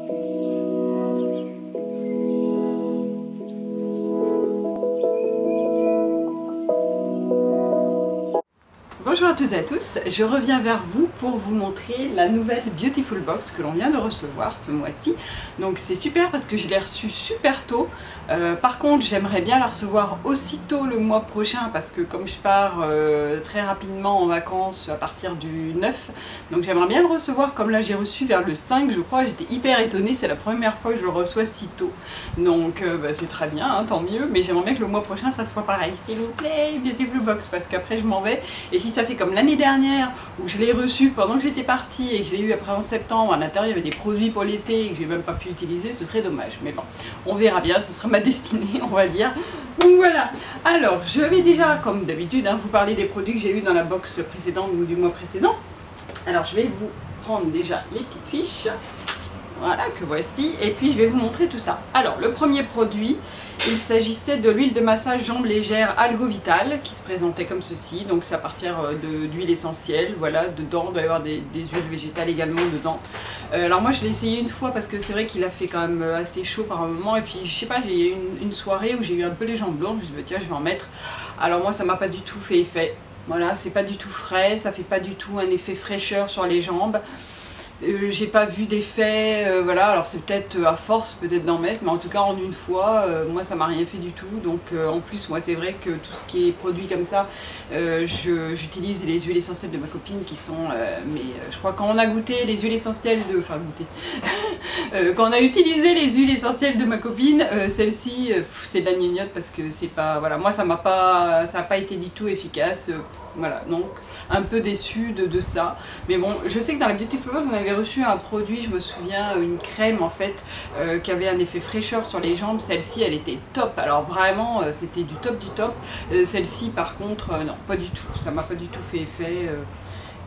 Bonjour à toutes et à tous, je reviens vers vous pour vous montrer la nouvelle Beautiful Box que l'on vient de recevoir ce mois-ci. Donc c'est super parce que je l'ai reçue super tôt. Par contre j'aimerais bien la recevoir aussitôt le mois prochain parce que comme je pars très rapidement en vacances à partir du 9, donc j'aimerais bien le recevoir comme là j'ai reçu vers le 5 je crois. J'étais hyper étonnée, c'est la première fois que je le reçois si tôt. Donc c'est très bien, hein, tant mieux, mais j'aimerais bien que le mois prochain ça soit pareil. S'il vous plaît, Beautiful Box, parce qu'après je m'en vais. Et si ça fait comme l'année dernière où je l'ai reçu pendant que j'étais partie et que je l'ai eu après en septembre, à l'intérieur il y avait des produits pour l'été et que j'ai même pas pu utiliser, ce serait dommage. Mais bon, on verra bien, ce sera ma destinée, on va dire. Donc voilà. Alors, je vais déjà, comme d'habitude, hein, vous parler des produits que j'ai eu dans la box précédente ou du mois précédent. Alors, je vais vous prendre déjà les petites fiches. Voilà, que voici. Et puis, je vais vous montrer tout ça. Alors, le premier produit, il s'agissait de l'huile de massage jambes légères Algo Vital qui se présentait comme ceci. Donc, c'est à partir d'huile essentielle. Voilà, dedans, il doit y avoir des huiles végétales également dedans. Alors, moi, je l'ai essayé une fois parce que c'est vrai qu'il a fait quand même assez chaud par un moment. Et puis, je sais pas, j'ai eu une soirée où j'ai eu un peu les jambes lourdes. Je me suis dit, tiens, je vais en mettre. Alors, moi, ça m'a pas du tout fait effet. Voilà, c'est pas du tout frais. Ça fait pas du tout un effet fraîcheur sur les jambes. J'ai pas vu d'effet, voilà, alors c'est peut-être à force peut-être d'en mettre, mais en tout cas en une fois, moi ça m'a rien fait du tout. Donc en plus moi c'est vrai que tout ce qui est produit comme ça, j'utilise les huiles essentielles de ma copine qui sont, je crois quand on a goûté les huiles essentielles de, enfin goûté, quand on a utilisé les huiles essentielles de ma copine, celle-ci c'est de la gnognotte parce que c'est pas, voilà, moi ça n'a pas été du tout efficace, voilà, donc un peu déçue de ça. Mais bon, je sais que dans la Beautiful Box on avait reçu un produit, je me souviens, une crème en fait qui avait un effet fraîcheur sur les jambes. Celle-ci elle était top, alors vraiment c'était du top du top. Celle-ci par contre non, pas du tout, ça m'a pas du tout fait effet.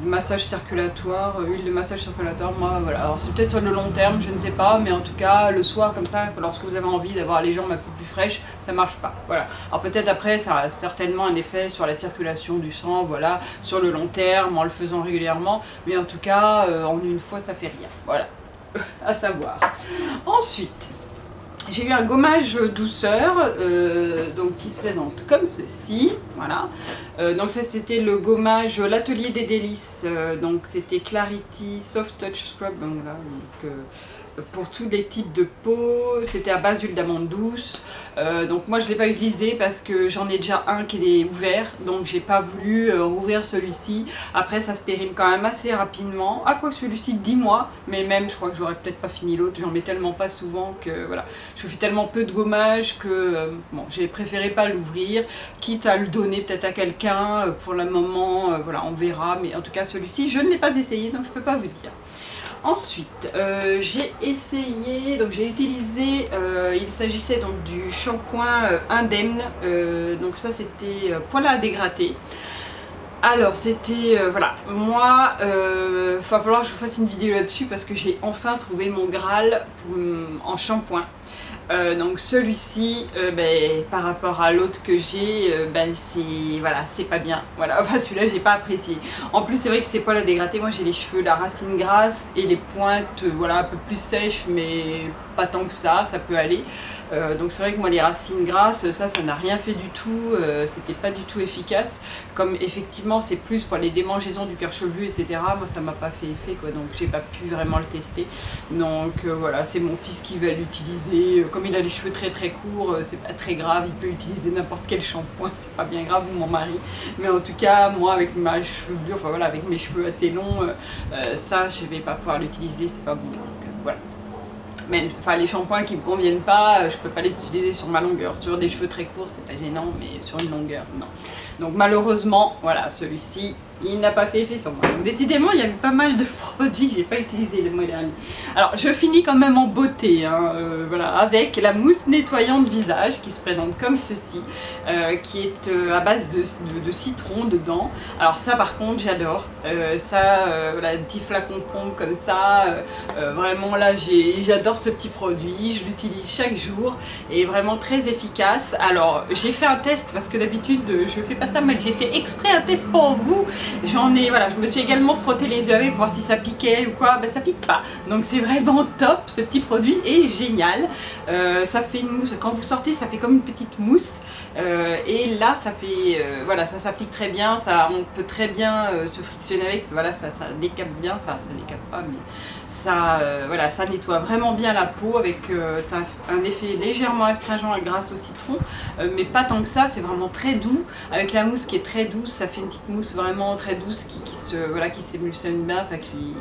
Massage circulatoire, huile de massage circulatoire, moi voilà, alors c'est peut-être sur le long terme, je ne sais pas, mais en tout cas le soir comme ça, lorsque vous avez envie d'avoir les jambes un peu plus fraîches, ça marche pas, voilà. Alors peut-être après ça a certainement un effet sur la circulation du sang, voilà, sur le long terme, en le faisant régulièrement, mais en tout cas en une fois ça fait rien, voilà, à savoir. Ensuite, j'ai eu un gommage douceur donc qui se présente comme ceci, voilà. Donc ça c'était le gommage l'atelier des délices, donc c'était Clarity Soft Touch Scrub, donc là, donc, pour tous les types de peau, c'était à base d'huile d'amande douce. Donc moi je ne l'ai pas utilisé parce que j'en ai déjà un qui est ouvert, donc j'ai pas voulu rouvrir celui-ci. Après ça se périme quand même assez rapidement, à quoi que celui-ci 10 mois, mais même je crois que j'aurais peut-être pas fini l'autre, j'en mets tellement pas souvent que voilà, je fais tellement peu de gommage que bon, j'ai préféré pas l'ouvrir, quitte à le donner peut-être à quelqu'un pour le moment, voilà, on verra, mais en tout cas celui-ci je ne l'ai pas essayé donc je peux pas vous dire. Ensuite, j'ai essayé, donc j'ai utilisé, il s'agissait donc du shampoing Indemne, donc ça c'était poil à dégratter. Alors c'était, voilà, moi, va falloir que je vous fasse une vidéo là-dessus parce que j'ai enfin trouvé mon Graal en shampoing. Donc celui-ci, par rapport à l'autre que j'ai, c'est voilà, c'est pas bien. Voilà, enfin, celui-là j'ai pas apprécié. En plus c'est vrai que c'est poil à dégratter. Moi j'ai les cheveux, la racine grasse et les pointes, voilà, un peu plus sèches, mais pas tant que ça peut aller. Donc c'est vrai que moi les racines grasses, ça n'a rien fait du tout, c'était pas du tout efficace. Comme effectivement c'est plus pour les démangeaisons du cuir chevelu, etc. Moi ça m'a pas fait effet quoi, donc j'ai pas pu vraiment le tester. Donc voilà, c'est mon fils qui va l'utiliser. Comme il a les cheveux très courts, c'est pas très grave, il peut utiliser n'importe quel shampoing, c'est pas bien grave, ou mon mari. Mais en tout cas, moi avec ma chevelure, enfin voilà, avec mes cheveux assez longs, ça je vais pas pouvoir l'utiliser, c'est pas bon. Donc voilà. Même, enfin, les shampoings qui me conviennent pas, je peux pas les utiliser sur ma longueur. Sur des cheveux très courts, c'est pas gênant, mais sur une longueur, non. Donc malheureusement, voilà, celui-ci, il n'a pas fait effet sur moi. Donc décidément, il y a eu pas mal de produits que j'ai pas utilisés le mois dernier. Alors je finis quand même en beauté, hein, voilà, avec la mousse nettoyante visage qui se présente comme ceci, qui est à base de citron dedans. Alors ça par contre j'adore, voilà, petit flacon de pompe comme ça, vraiment là j'adore ce petit produit, je l'utilise chaque jour et vraiment très efficace. Alors j'ai fait un test parce que d'habitude je fais pas ça, mais j'ai fait exprès un test pour vous Voilà, je me suis également frotté les yeux avec pour voir si ça piquait ou quoi. Ben ça pique pas, donc c'est vraiment top. Ce petit produit est génial. Ça fait une mousse, quand vous sortez ça fait comme une petite mousse, et là ça fait, voilà, ça s'applique très bien, on peut très bien se frictionner avec, voilà, ça décape bien, enfin ça décape pas, mais ça, voilà, ça nettoie vraiment bien la peau avec ça a un effet légèrement astringent grâce au citron, mais pas tant que ça, c'est vraiment très doux, avec la mousse qui est très douce, ça fait une petite mousse vraiment très douce qui s'émulsionne bien, enfin qui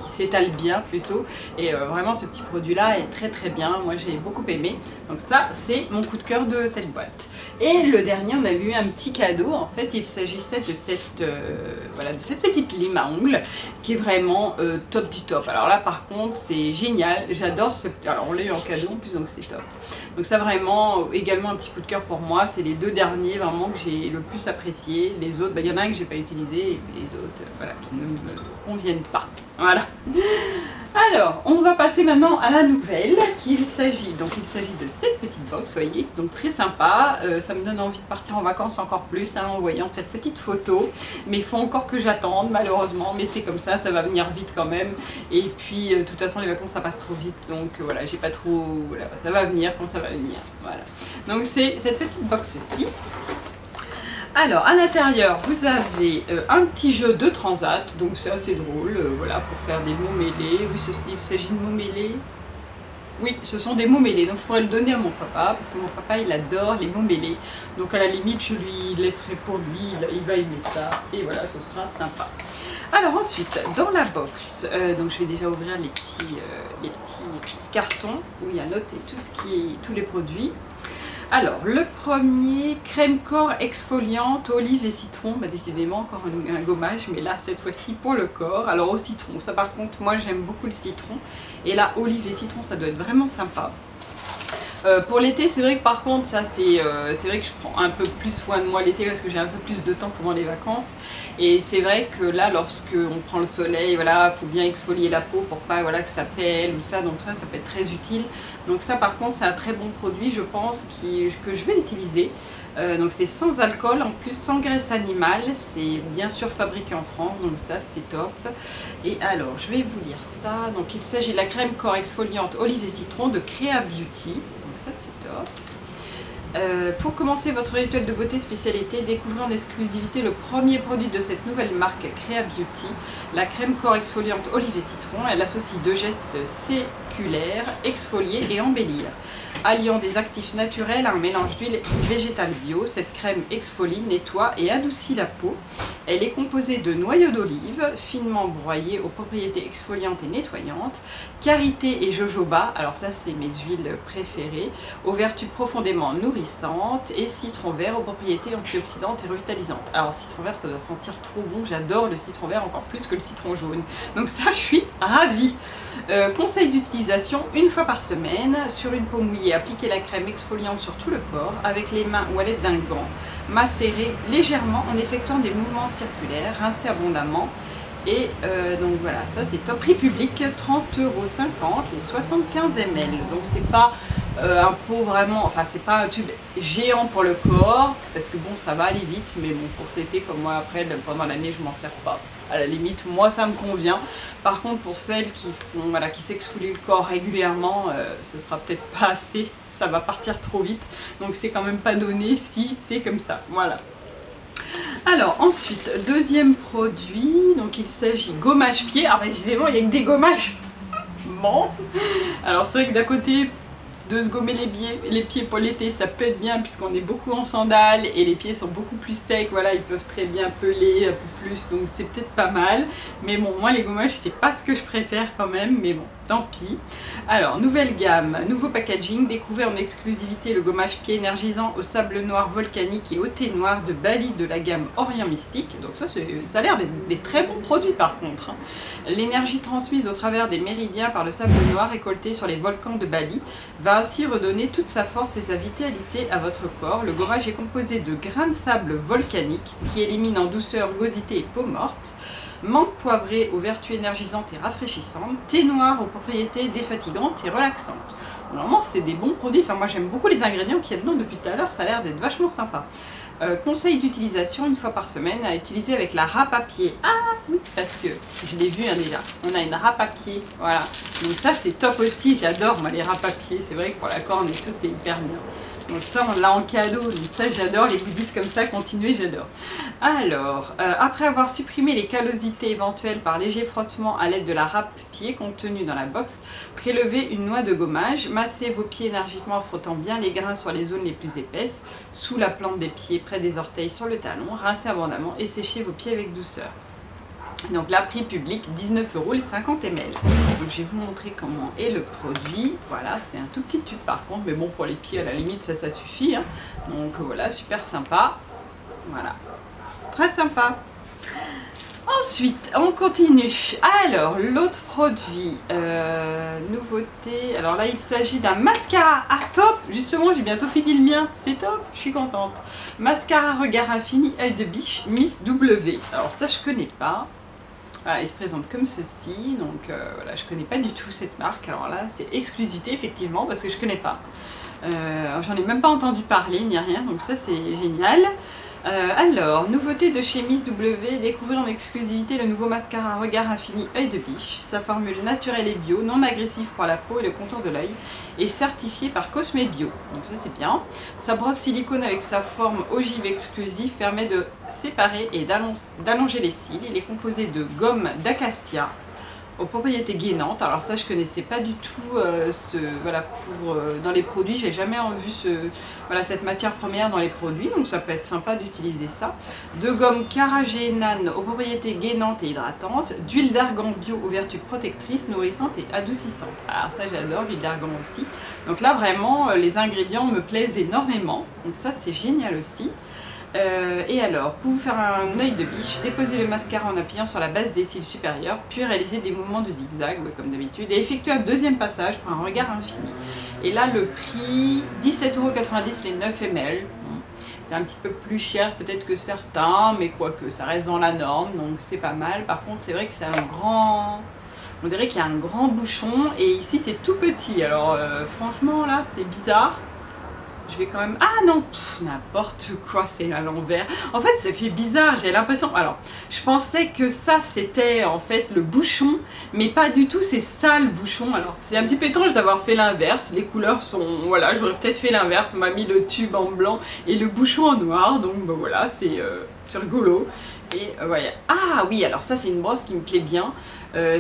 s'étale bien plutôt, et vraiment ce petit produit là est très très bien, moi j'ai beaucoup aimé, donc ça c'est mon coup de cœur de cette boîte. Et le dernier, on a eu un petit cadeau, en fait il s'agissait de cette, voilà, de cette petite lime à ongles qui est vraiment top du top. Alors là par contre c'est génial, j'adore ce, alors on l'a eu en cadeau en plus donc c'est top. Donc ça vraiment également un petit coup de cœur pour moi, c'est les deux derniers vraiment que j'ai le plus apprécié. Les autres, il y en a un que j'ai pas utilisé et les autres voilà, qui ne me conviennent pas. Voilà. Alors, on va passer maintenant à la nouvelle, il s'agit de cette petite box, vous voyez, donc très sympa, ça me donne envie de partir en vacances encore plus hein, en voyant cette petite photo, mais il faut encore que j'attende malheureusement, mais c'est comme ça va venir vite quand même, et puis de toute façon les vacances ça passe trop vite, donc voilà, j'ai pas trop, voilà, ça va venir quand ça va venir, voilà. Donc c'est cette petite box-ci. Alors à l'intérieur vous avez un petit jeu de transat, donc c'est assez drôle, voilà, pour faire des mots mêlés. Oui, il s'agit de mots mêlés. Oui, ce sont des mots mêlés, donc je pourrais le donner à mon papa, parce que mon papa il adore les mots mêlés. Donc à la limite je lui laisserai pour lui, il va aimer ça, et voilà, ce sera sympa. Alors ensuite, dans la box, donc je vais déjà ouvrir les petits cartons où il y a noté tous les produits. Alors, le premier, crème corps exfoliante, olive et citron. Bah, décidément, encore un gommage, mais là, cette fois-ci, pour le corps. Alors, au citron, ça par contre, moi, j'aime beaucoup le citron. Et là, olive et citron, ça doit être vraiment sympa. Pour l'été, c'est vrai que par contre, ça c'est vrai que je prends un peu plus soin de moi l'été parce que j'ai un peu plus de temps pendant les vacances. Et c'est vrai que là, lorsque on prend le soleil, voilà, faut bien exfolier la peau pour pas, voilà, que ça pèle ou ça. Donc ça peut être très utile. Donc ça, par contre, c'est un très bon produit, je pense, que je vais utiliser. Donc c'est sans alcool, en plus sans graisse animale, c'est bien sûr fabriqué en France, donc ça c'est top. Et alors je vais vous lire ça, donc il s'agit de la crème corps exfoliante olive et citron de Crea Beauty, donc ça c'est top. Pour commencer votre rituel de beauté spécialité, découvrez en exclusivité le premier produit de cette nouvelle marque Crea Beauty, la crème corps exfoliante olive et citron. Elle associe deux gestes séculaires, exfolier et embellir. Alliant des actifs naturels à un mélange d'huile végétale bio, cette crème exfolie, nettoie et adoucit la peau. Elle est composée de noyaux d'olive, finement broyés aux propriétés exfoliantes et nettoyantes, karité et jojoba, alors ça c'est mes huiles préférées, aux vertus profondément nourrissantes, et citron vert aux propriétés antioxydantes et revitalisantes. Alors citron vert ça doit sentir trop bon, j'adore le citron vert encore plus que le citron jaune, donc ça je suis ravie. Conseil d'utilisation, une fois par semaine, sur une peau mouillée, appliquez la crème exfoliante sur tout le corps, avec les mains ou à l'aide d'un gant, macérez légèrement en effectuant des mouvements circulaires, rincez abondamment, et donc voilà, ça c'est top. Prix public, 30,50 € les 75 ml, donc c'est pas un pot vraiment, enfin c'est pas un tube géant pour le corps, parce que bon ça va aller vite, mais bon pour cet été comme moi après, pendant l'année je m'en sers pas. À la limite, moi ça me convient. Par contre, pour celles qui font, voilà, qui s'exfolient le corps régulièrement, ce sera peut-être pas assez, ça va partir trop vite. Donc c'est quand même pas donné si c'est comme ça. Voilà. Alors ensuite, deuxième produit, donc il s'agit gommage pied. Ah précisément, il n'y a que des gommages. Bon. Alors c'est vrai que d'un côté, de se gommer les pieds pour l'été, ça peut être bien puisqu'on est beaucoup en sandales et les pieds sont beaucoup plus secs, voilà, ils peuvent très bien peler un peu plus, donc c'est peut-être pas mal. Mais bon, moi les gommages c'est pas ce que je préfère quand même, mais bon, tant pis. Alors, nouvelle gamme, nouveau packaging, découvrez en exclusivité le gommage pied énergisant au sable noir volcanique et au thé noir de Bali de la gamme Orient Mystique. Donc ça a l'air d'être des très bons produits par contre, hein. L'énergie transmise au travers des méridiens par le sable noir récolté sur les volcans de Bali va ainsi redonner toute sa force et sa vitalité à votre corps. Le gommage est composé de grains de sable volcanique qui éliminent en douceur gosité et peau morte, menthe poivrée aux vertus énergisantes et rafraîchissantes, thé noir aux propriétés défatigantes et relaxantes. Normalement c'est des bons produits, enfin moi j'aime beaucoup les ingrédients qu'il y a dedans depuis tout à l'heure, ça a l'air d'être vachement sympa. Conseil d'utilisation une fois par semaine à utiliser avec la râpe à pied. Ah oui, parce que je l'ai vu déjà. On a une râpe à pied, voilà. Donc ça c'est top aussi, j'adore moi les râpes à pied. C'est vrai que pour la corne et tout c'est hyper bien. Donc ça on l'a en cadeau, donc ça j'adore, les goodies comme ça, continuez, j'adore. Alors, après avoir supprimé les callosités éventuelles par léger frottement à l'aide de la râpe pied contenue dans la box, prélevez une noix de gommage, massez vos pieds énergiquement en frottant bien les grains sur les zones les plus épaisses, sous la plante des pieds, près des orteils, sur le talon, rincez abondamment et séchez vos pieds avec douceur. Donc là, prix public 19 € les 50 ml. Donc je vais vous montrer comment est le produit. Voilà, c'est un tout petit tube par contre, mais bon pour les pieds à la limite ça suffit. Hein. Donc voilà, super sympa. Voilà, très sympa. Ensuite, on continue. Alors, l'autre produit, nouveauté. Alors là, il s'agit d'un mascara. Ah top, justement, j'ai bientôt fini le mien. C'est top, je suis contente. Mascara Regard Infini Œil de Biche Miss W. Alors ça, je connais pas. Voilà, il se présente comme ceci, donc voilà, je connais pas du tout cette marque. Alors là, c'est exclusivité effectivement parce que je connais pas. J'en ai même pas entendu parler ni rien, donc ça c'est génial. Alors, nouveauté de chez Miss W, découvrir en exclusivité le nouveau mascara Regard Infini Œil de Biche. Sa formule naturelle et bio, non agressive pour la peau et le contour de l'œil, est certifiée par Cosme Bio, donc ça c'est bien. Sa brosse silicone avec sa forme ogive exclusive permet de séparer et d'allonger les cils. Il est composé de gomme d'acacia aux propriétés gainantes. Alors ça je connaissais pas du tout voilà, dans les produits, j'ai jamais vu voilà, cette matière première dans les produits, donc ça peut être sympa d'utiliser ça. De gomme carragénane aux propriétés gainantes et hydratantes, d'huile d'argan bio aux vertus protectrices, nourrissantes et adoucissantes. Alors ça j'adore, l'huile d'argan aussi. Donc là vraiment les ingrédients me plaisent énormément, donc ça c'est génial aussi. Et alors, pour vous faire un œil de biche, déposez le mascara en appuyant sur la base des cils supérieurs, puis réalisez des mouvements de zigzag, ouais, comme d'habitude, et effectuez un deuxième passage pour un regard infini. Et là, le prix, 17,90 € les 9 ml. C'est un petit peu plus cher peut-être que certains, mais quoique, ça reste dans la norme, donc c'est pas mal. Par contre, c'est vrai que c'est un grand... On dirait qu'il y a un grand bouchon, et ici c'est tout petit. Alors, franchement, là, c'est bizarre. Je vais quand même... Ah non, n'importe quoi, c'est à l'envers. En fait, ça fait bizarre, j'ai l'impression... Alors, je pensais que ça, c'était en fait le bouchon, mais pas du tout, c'est ça le bouchon. Alors, c'est un petit peu étrange d'avoir fait l'inverse. Les couleurs sont... Voilà, j'aurais peut-être fait l'inverse. On m'a mis le tube en blanc et le bouchon en noir. Donc, ben, voilà, c'est rigolo. Et ouais. Ah oui, alors ça, c'est une brosse qui me plaît bien.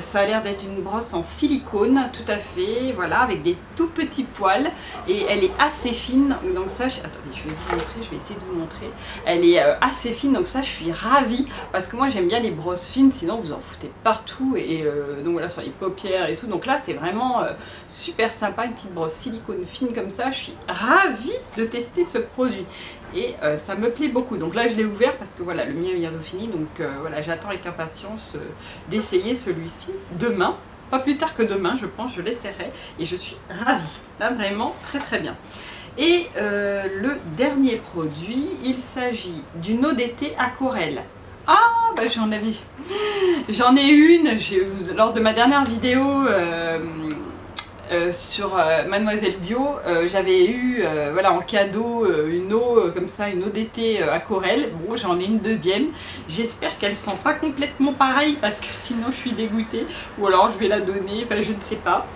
Ça a l'air d'être une brosse en silicone, tout à fait, voilà, avec des tout petits poils, et elle est assez fine, donc ça, attendez, je vais vous montrer, je vais essayer de vous montrer, elle est assez fine, donc ça, je suis ravie, parce que moi, j'aime bien les brosses fines, sinon vous en foutez partout, et donc voilà, sur les paupières et tout, donc là, c'est vraiment super sympa, une petite brosse silicone fine comme ça, je suis ravie de tester ce produit. Et ça me plaît beaucoup, donc là je l'ai ouvert parce que voilà, le mien est bientôt fini, donc voilà, j'attends avec impatience d'essayer celui-ci demain, pas plus tard que demain je pense, je l'essaierai et je suis ravie, là vraiment très très bien. Et le dernier produit, il s'agit d'une eau d'été aquarelle. Ah bah j'en ai une, lors de ma dernière vidéo sur Mademoiselle Bio, j'avais eu voilà, en cadeau une eau comme ça, une eau d'été aquarelle. Bon, j'en ai une deuxième. J'espère qu'elles sont pas complètement pareilles parce que sinon je suis dégoûtée. Ou alors je vais la donner, enfin je ne sais pas.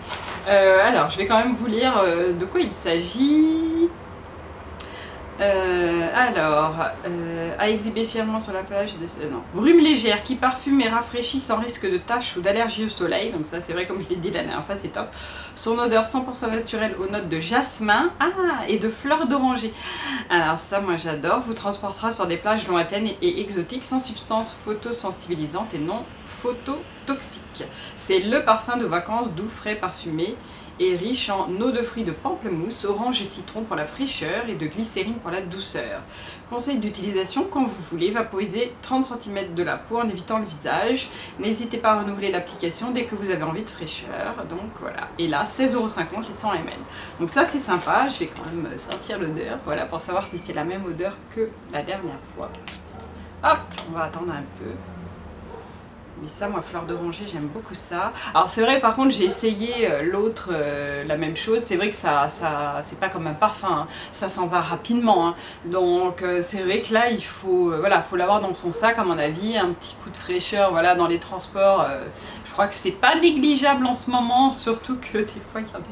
Alors je vais quand même vous lire de quoi il s'agit. À exhiber fièrement sur la plage de... Non. Brume légère qui parfume et rafraîchit sans risque de taches ou d'allergie au soleil. Donc ça c'est vrai, comme je l'ai dit la dernière fois, c'est top. Son odeur 100% naturelle aux notes de jasmin et de fleurs d'oranger. Alors ça moi j'adore. Vous transportera sur des plages lointaines et exotiques sans substance photosensibilisante et non phototoxique. C'est le parfum de vacances doux, frais, parfumé et riche en eau de fruits de pamplemousse, orange et citron pour la fraîcheur et de glycérine pour la douceur. Conseil d'utilisation, quand vous voulez, vaporiser 30 cm de la peau en évitant le visage. N'hésitez pas à renouveler l'application dès que vous avez envie de fraîcheur. Donc voilà. Et là, 16,50 € les 100 ml. Donc ça c'est sympa, je vais quand même sentir l'odeur, voilà, pour savoir si c'est la même odeur que la dernière fois. Hop, on va attendre un peu. Mais ça, moi, fleur d'oranger, j'aime beaucoup ça. Alors c'est vrai, par contre, j'ai essayé l'autre, la même chose. C'est vrai que ça c'est pas comme un parfum, hein. Ça s'en va rapidement. Hein. Donc c'est vrai que là, il faut voilà, faut l'avoir dans son sac, à mon avis. Un petit coup de fraîcheur, voilà, dans les transports. Je crois que c'est pas négligeable en ce moment, surtout que des fois, il y en a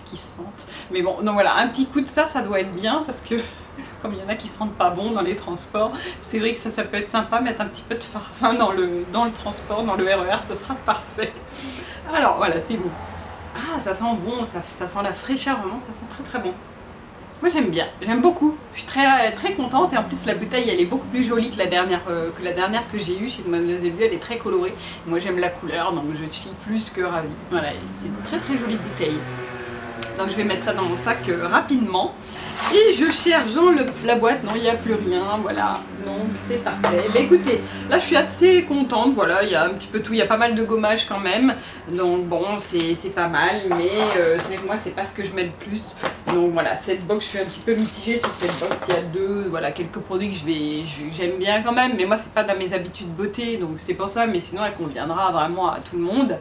qui se sentent. Mais bon, donc voilà, un petit coup de ça doit être bien parce que comme il y en a qui sentent pas bon dans les transports, c'est vrai que ça peut être sympa, mettre un petit peu de parfum dans le transport, dans le RER, ce sera parfait. Alors voilà, c'est bon. Ah, ça sent bon, ça sent la fraîcheur, vraiment, ça sent très très bon. Moi j'aime bien, j'aime beaucoup, je suis très contente et en plus la bouteille elle est beaucoup plus jolie que la dernière que j'ai eue chez Mademoiselle Bio, elle est très colorée. Moi j'aime la couleur donc je suis plus que ravie. Voilà, c'est une très très jolie bouteille. Donc je vais mettre ça dans mon sac rapidement. Et je cherche dans la boîte, non il n'y a plus rien, voilà, donc c'est parfait. Mais écoutez, là je suis assez contente, voilà, il y a un petit peu tout, il y a pas mal de gommage quand même. Donc bon, c'est pas mal, mais c'est vrai que moi c'est pas ce que je mets le plus. Donc voilà, cette box, je suis un petit peu mitigée sur cette box, il y a voilà, quelques produits que j'aime bien quand même. Mais moi c'est pas dans mes habitudes beauté, donc c'est pour ça, mais sinon elle conviendra vraiment à tout le monde.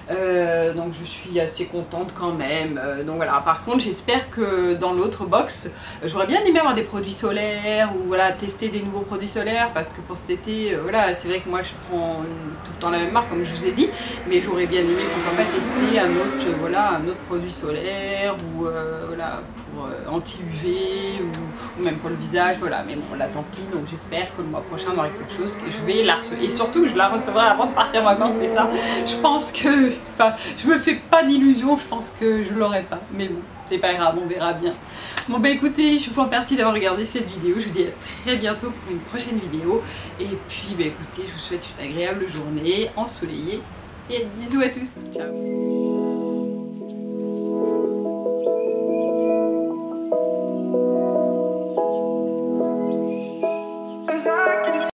Donc je suis assez contente quand même. Donc voilà, par contre j'espère que dans l'autre box, j'aurais bien aimé avoir des produits solaires ou voilà, tester des nouveaux produits solaires parce que pour cet été, voilà, c'est vrai que moi je prends tout le temps la même marque comme je vous ai dit, mais j'aurais bien aimé pourquoi pas tester un autre, voilà, un autre produit solaire ou voilà, pour anti-UV ou même pour le visage, voilà, mais bon là tant pis, donc j'espère que le mois prochain on aura quelque chose que je vais la recevoir, et surtout je la recevrai avant de partir en vacances, mais ça je pense que, enfin, je me fais pas d'illusions, je pense que je l'aurai pas, mais bon, c'est pas grave, on verra bien. Bon bah écoutez, je vous remercie d'avoir regardé cette vidéo, je vous dis à très bientôt pour une prochaine vidéo, et puis bah écoutez, je vous souhaite une agréable journée ensoleillée, et bisous à tous, ciao.